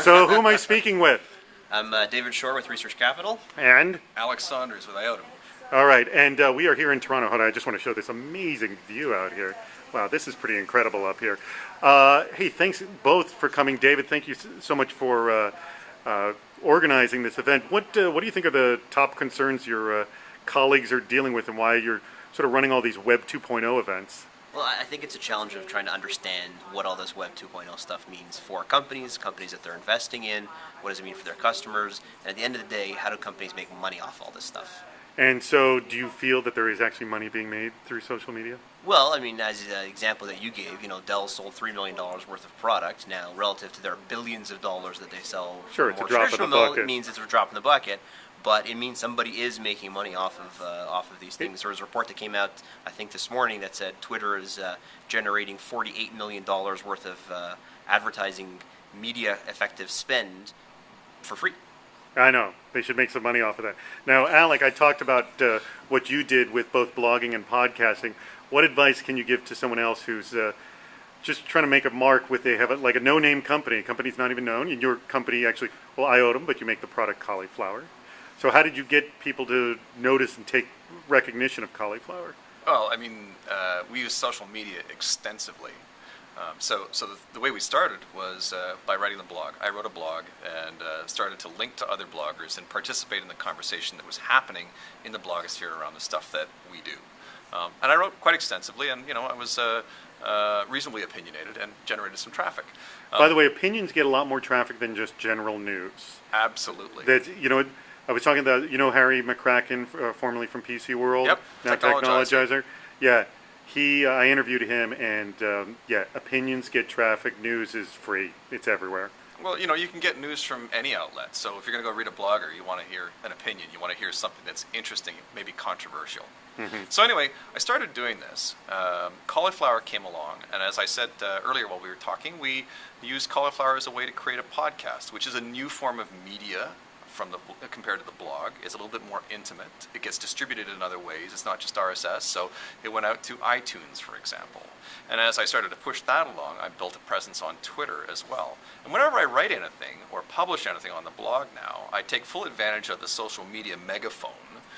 So who am I speaking with? I'm David Shore with Research Capital. And? Alec Saunders with iotum. All right, and we are here in Toronto. Hold on, I just want to show this amazing view out here. Wow, this is pretty incredible up here. Hey, thanks both for coming. David, thank you so much for organizing this event. What do you think are the top concerns your colleagues are dealing with and why you're sort of running all these Web 2.0 events? Well, I think it's a challenge of trying to understand what all this Web 2.0 stuff means for companies that they're investing in, what does it mean for their customers, and at the end of the day, how do companies make money off all this stuff? And so do you feel that there is actually money being made through social media? Well, I mean, as the example that you gave, Dell sold $3 million worth of product. Now, relative to their billions of dollars that they sell, sure, it's a drop in the bucket. It means it's a drop in the bucket, but it means somebody is making money off of these things. There was a report that came out, I think, this morning that said Twitter is generating $48 million worth of advertising media effective spend for free. I know. They should make some money off of that. Now, Alec, I talked about what you did with both blogging and podcasting. What advice can you give to someone else who's just trying to make a mark with, they have a no-name company, a company's not even known, and your company actually, well, iotum, but you make the product Calliflower. So how did you get people to notice and take recognition of Calliflower? Well, I mean, we use social media extensively. So the way we started was by writing the blog. I wrote a blog and started to link to other bloggers and participate in the conversation that was happening in the blogosphere around the stuff that we do. And I wrote quite extensively, and I was reasonably opinionated and generated some traffic. By the way, opinions get a lot more traffic than just general news. Absolutely. I was talking about, Harry McCracken, formerly from PC World, yep, now Technologizer. Yeah, I interviewed him, and opinions get traffic. News is free. It's everywhere. Well, you can get news from any outlet. So if you're going to go read a blogger, you want to hear an opinion. You want to hear something that's interesting, maybe controversial. Mm-hmm. So anyway, I started doing this. Calliflower came along, and as I said earlier while we were talking, we used Calliflower as a way to create a podcast, which is a new form of media compared to the blog. It's a little bit more intimate. It gets distributed in other ways. It's not just RSS, so it went out to iTunes, for example. And as I started to push that along, I built a presence on Twitter as well. And whenever I write anything or publish anything on the blog now, I take full advantage of the social media megaphone.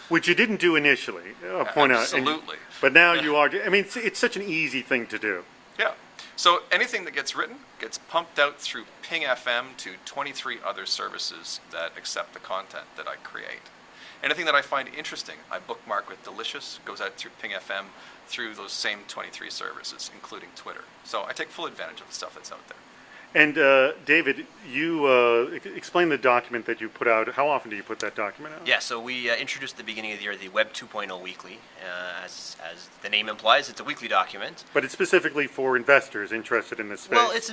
Which you didn't do initially, I'll point out. Absolutely. But now you are. I mean, it's such an easy thing to do. Yeah. So anything that gets written gets pumped out through Ping FM to 23 other services that accept the content that I create. Anything that I find interesting, I bookmark with Delicious, goes out through Ping FM through those same 23 services, including Twitter. So I take full advantage of the stuff that's out there. And David, you explain the document that you put out. How often do you put that document out? Yeah, so we introduced at the beginning of the year the Web 2.0 Weekly. As the name implies, it's a weekly document. But it's specifically for investors interested in this space. Well, it's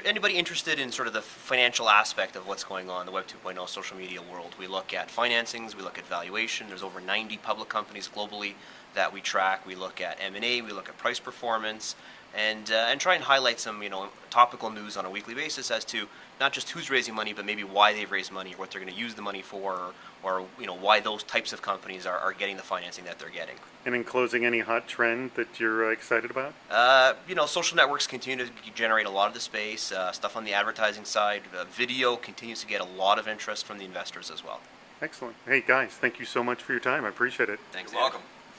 anybody interested in sort of the financial aspect of what's going on in the Web 2.0 social media world. We look at financings, we look at valuation. There's over 90 public companies globally that we track. We look at M&A, we look at price performance, and try and highlight some topical news on a weekly basis as to not just who's raising money, but maybe why they've raised money or what they're going to use the money for, or why those types of companies are getting the financing that they're getting. And in closing, any hot trend that you're excited about? Social networks continue to generate a lot of the space. Stuff on the advertising side. Video continues to get a lot of interest from the investors as well. Excellent. Hey guys, thank you so much for your time. I appreciate it. Thanks. You're welcome.